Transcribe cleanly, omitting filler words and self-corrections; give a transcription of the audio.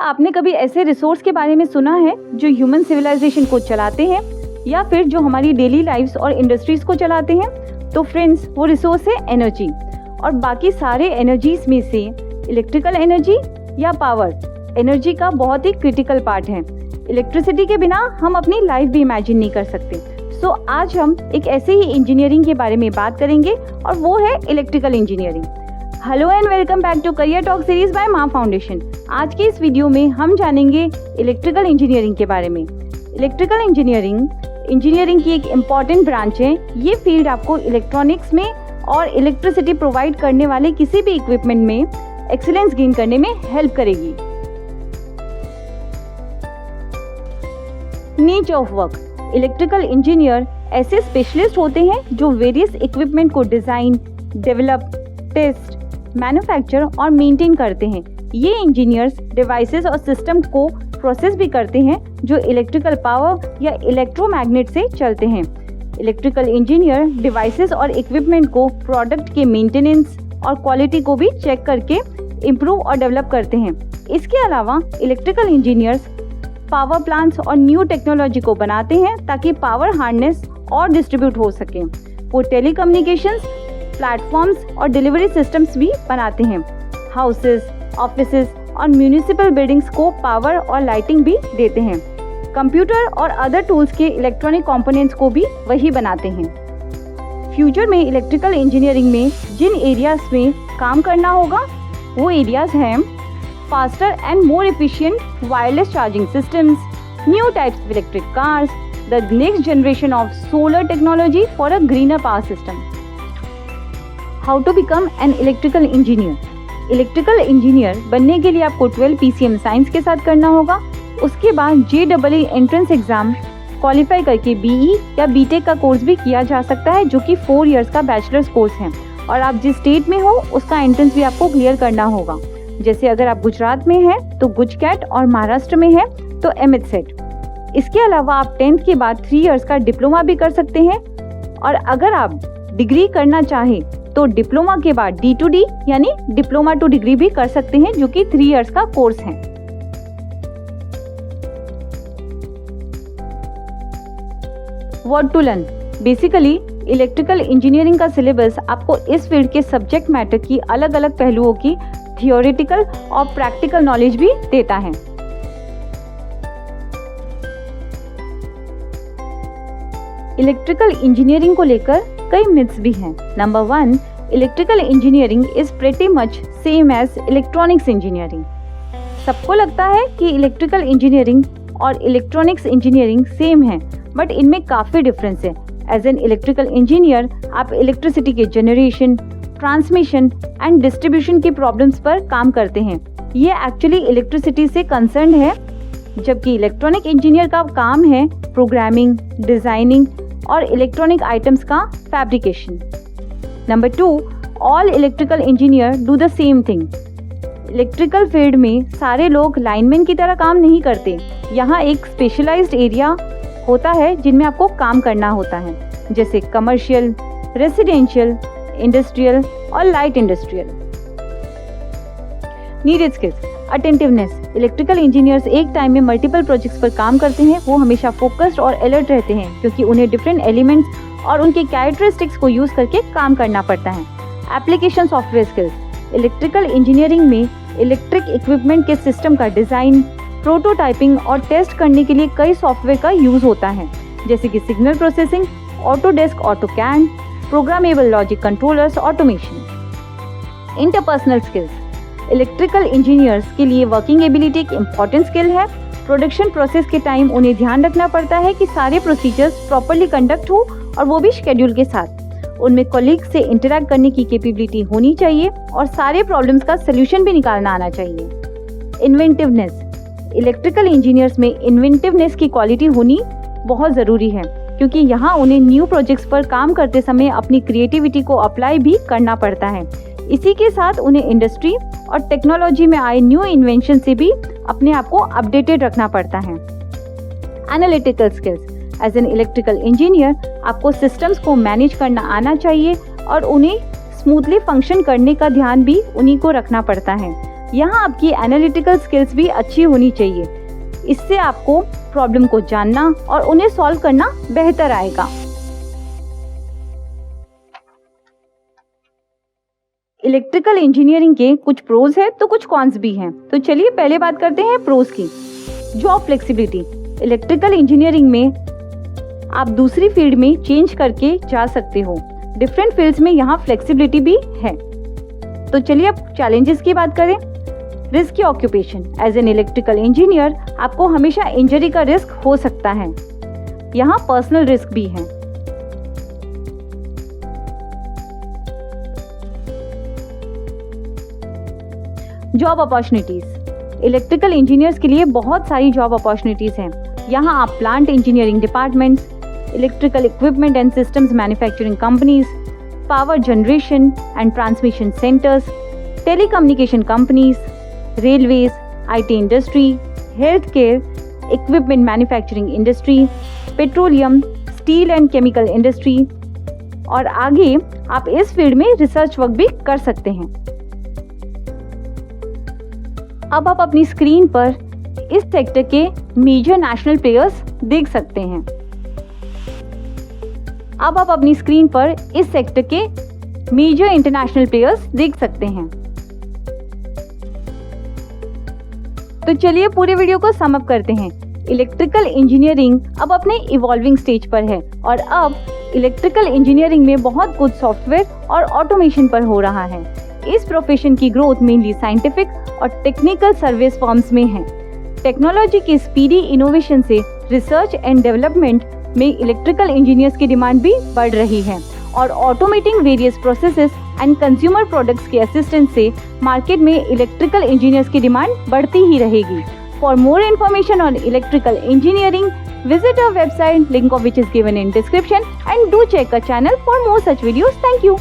आपने कभी ऐसे रिसोर्स के बारे में सुना है जो ह्यूमन सिविलाइजेशन को चलाते हैं या फिर जो हमारी डेली लाइफ्स और इंडस्ट्रीज को चलाते हैं? तो फ्रेंड्स, वो रिसोर्स है एनर्जी। और बाकी सारे एनर्जीज में से इलेक्ट्रिकल एनर्जी या पावर एनर्जी का बहुत ही क्रिटिकल पार्ट है। इलेक्ट्रिसिटी के बिना हम अपनी लाइफ भी इमेजिन नहीं कर सकते। सो आज हम एक ऐसे ही इंजीनियरिंग के बारे में बात करेंगे और वो है electrical engineering. Hello and welcome back to career talk series by Maa foundation. आज के इस वीडियो में हम जानेंगे इलेक्ट्रिकल इंजीनियरिंग के बारे में। इलेक्ट्रिकल इंजीनियरिंग की एक इम्पॉर्टेंट ब्रांच है। ये फील्ड आपको इलेक्ट्रॉनिक्स में और इलेक्ट्रिसिटी प्रोवाइड करने वाले किसी भी इक्विपमेंट में एक्सीलेंस गेन करने में हेल्प करेगी। नीच ऑफ वर्क। इलेक्ट्रिकल इंजीनियर ऐसे स्पेशलिस्ट होते हैं जो वेरियस इक्विपमेंट को डिजाइन, डेवलप, टेस्ट, मैन्युफैक्चर और मेंटेन करते हैं। ये इंजीनियर्स डिवाइसेस और सिस्टम को प्रोसेस भी करते हैं जो इलेक्ट्रिकल पावर या इलेक्ट्रोमैग्नेट से चलते हैं। इलेक्ट्रिकल इंजीनियर डिवाइसेस और इक्विपमेंट को प्रोडक्ट के मेंटेनेंस और क्वालिटी को भी चेक करके इम्प्रूव और डेवलप करते हैं। इसके अलावा इलेक्ट्रिकल इंजीनियर्स पावर प्लांट्स और न्यू टेक्नोलॉजी को बनाते हैं ताकि पावर हार्नेस और डिस्ट्रीब्यूट हो सके। वो टेलीकम्युनिकेशंस, प्लेटफॉर्म्स और डिलीवरी सिस्टम्स भी बनाते हैं। हाउसेस, ऑफिसेज और म्यूनिसिपल बिल्डिंग्स को पावर और लाइटिंग भी देते हैं। कंप्यूटर और अदर टूल्स के इलेक्ट्रॉनिक कंपोनेंट्स को भी वही बनाते हैं। फ्यूचर में इलेक्ट्रिकल इंजीनियरिंग में जिन एरियाज में काम करना होगा वो एरियाज हैं faster and more efficient wireless charging systems, new types of electric cars, the next generation of solar technology for a greener power system. How to become an electrical engineer. Electrical engineer बनने के लिए आपको 12 PCM science के साथ करना होगा। उसके बाद JEE एंट्रेंस एग्जाम क्वालिफाई करके BE या BTech का कोर्स भी किया जा सकता है जो कि 4 इयर्स का बैचलर्स कोर्स है। और आप जिस स्टेट में हो उसका एंट्रेंस भी आपको क्लियर करना होगा। जैसे अगर आप गुजरात में है तो गुजकैट और महाराष्ट्र में है तो MHCET। इसके अलावा आप 10th के बाद 3 इयर्स का डिप्लोमा भी कर सकते हैं। और अगर आप डिग्री करना चाहें तो डिप्लोमा के बाद D2D यानी डिप्लोमा टू डिग्री भी कर सकते हैं जो कि 3 इयर्स का कोर्स है। What to learn. Basically electrical engineering का सिलेबस आपको इस फील्ड के सब्जेक्ट मैटर की अलग अलग पहलुओं की थियोरेटिकल और प्रैक्टिकल नॉलेज भी देता है। इलेक्ट्रिकल इंजीनियरिंग को लेकर कई मिथ्स भी हैं। Number 1, electrical engineering is pretty much same as electronics engineering. सबको लगता है कि इलेक्ट्रिकल इंजीनियरिंग और इलेक्ट्रॉनिक्स इंजीनियरिंग सेम है, बट इनमें काफ़ी डिफरेंस है। एज एन इलेक्ट्रिकल इंजीनियर आप इलेक्ट्रिसिटी के जनरेशन, ट्रांसमिशन एंड डिस्ट्रीब्यूशन के प्रॉब्लम्स पर काम करते हैं। ये एक्चुअली इलेक्ट्रिसिटी से कंसर्न है, जबकि इलेक्ट्रॉनिक इंजीनियर का काम है प्रोग्रामिंग, डिजाइनिंग और इलेक्ट्रॉनिक आइटम्स का fabrication. Number 2, all electrical engineer do the same thing. Electrical field में सारे लोग लाइनमैन की तरह काम नहीं करते। यहाँ एक स्पेशलाइज्ड एरिया होता है जिनमें आपको काम करना होता है, जैसे कमर्शियल, रेसिडेंशियल, इंडस्ट्रियल और light industrial. Needed skills. Attentiveness. Electrical engineers एक टाइम में मल्टीपल प्रोजेक्ट्स पर काम करते हैं। वो हमेशा फोकस्ड और अलर्ट रहते हैं क्योंकि उन्हें डिफरेंट एलिमेंट्स और उनके कैरेक्टरिस्टिक्स को यूज करके काम करना पड़ता है। Application software skills. Electrical engineering में इलेक्ट्रिक इक्विपमेंट के सिस्टम का डिजाइन, प्रोटोटाइपिंग और टेस्ट करने के लिए कई सॉफ्टवेयर का यूज होता है, जैसे कि signal processing, Autodesk, AutoCAD, programmable logic controllers, automation. Interpersonal skills. Electrical engineers के लिए वर्किंग एबिलिटी एक इम्पॉर्टेंट स्किल है। प्रोडक्शन प्रोसेस के टाइम उन्हें ध्यान रखना पड़ता है कि सारे प्रोसीजर्स प्रॉपर्ली कंडक्ट हो और वो भी शेड्यूल के साथ। उनमें कॉलीग्स से इंटरैक्ट करने की कैपेबिलिटी होनी चाहिए और सारे प्रॉब्लम्स का सलूशन भी निकालना आना चाहिए। इन्वेंटिवनेस। इलेक्ट्रिकल इंजीनियर्स में इन्वेंटिवनेस की क्वालिटी होनी बहुत ज़रूरी है क्योंकि यहाँ उन्हें न्यू प्रोजेक्ट्स पर काम करते समय अपनी क्रिएटिविटी को अप्लाई भी करना पड़ता है। इसी के साथ उन्हें इंडस्ट्री और टेक्नोलॉजी में आए न्यू इन्वेंशन से भी अपने आप को अपडेटेड रखना पड़ता है। Analytical skills. As an electrical engineer आपको सिस्टम्स को मैनेज करना आना चाहिए और उन्हें स्मूथली फंक्शन करने का ध्यान भी उन्हीं को रखना पड़ता है। यहाँ आपकी एनालिटिकल स्किल्स भी अच्छी होनी चाहिए। इससे आपको प्रॉब्लम को जानना और उन्हें सॉल्व करना बेहतर आएगा। इलेक्ट्रिकल इंजीनियरिंग के कुछ प्रोज है तो कुछ कॉन्स भी हैं। तो चलिए पहले बात करते हैं प्रोज की। Job flexibility. इलेक्ट्रिकल इंजीनियरिंग में आप दूसरी फील्ड में चेंज करके जा सकते हो। डिफरेंट फील्ड्स में यहाँ फ्लेक्सिबिलिटी भी है। तो चलिए अब चैलेंजेस की बात करें। Risky occupation. As an electrical engineer आपको हमेशा इंजरी का रिस्क हो सकता है। यहाँ पर्सनल रिस्क भी है। Job opportunities. इलेक्ट्रिकल इंजीनियर्स के लिए बहुत सारी जॉब अपॉर्चुनिटीज हैं। यहाँ आप plant engineering departments, electrical equipment and systems manufacturing companies, power generation and transmission centres, telecommunication companies, railways, IT industry, health care, equipment manufacturing industry, petroleum, steel and chemical industry और आगे आप इस field में research work भी कर सकते हैं। अब आप अपनी स्क्रीन पर इस सेक्टर के मेजर नेशनल प्लेयर्स देख सकते हैं। अब आप अपनी स्क्रीन पर इस सेक्टर के मेजर इंटरनेशनल प्लेयर्स देख सकते हैं। तो चलिए पूरे वीडियो को सम अप करते हैं। इलेक्ट्रिकल इंजीनियरिंग अब अपने इवॉल्विंग स्टेज पर है और अब इलेक्ट्रिकल इंजीनियरिंग में बहुत कुछ सॉफ्टवेयर और ऑटोमेशन पर हो रहा है। इस प्रोफेशन की ग्रोथ मेनली साइंटिफिक और टेक्निकल सर्विस फर्म्स में है। टेक्नोलॉजी के स्पीडी इनोवेशन से रिसर्च एंड डेवलपमेंट में इलेक्ट्रिकल इंजीनियर्स की डिमांड भी बढ़ रही है और automating various processes and consumer products के असिस्टेंस से मार्केट में इलेक्ट्रिकल इंजीनियर्स की डिमांड बढ़ती ही रहेगी। For more information on electrical engineering, visit our website, link of which is given in description, and do check our channel for more such videos. Thank you.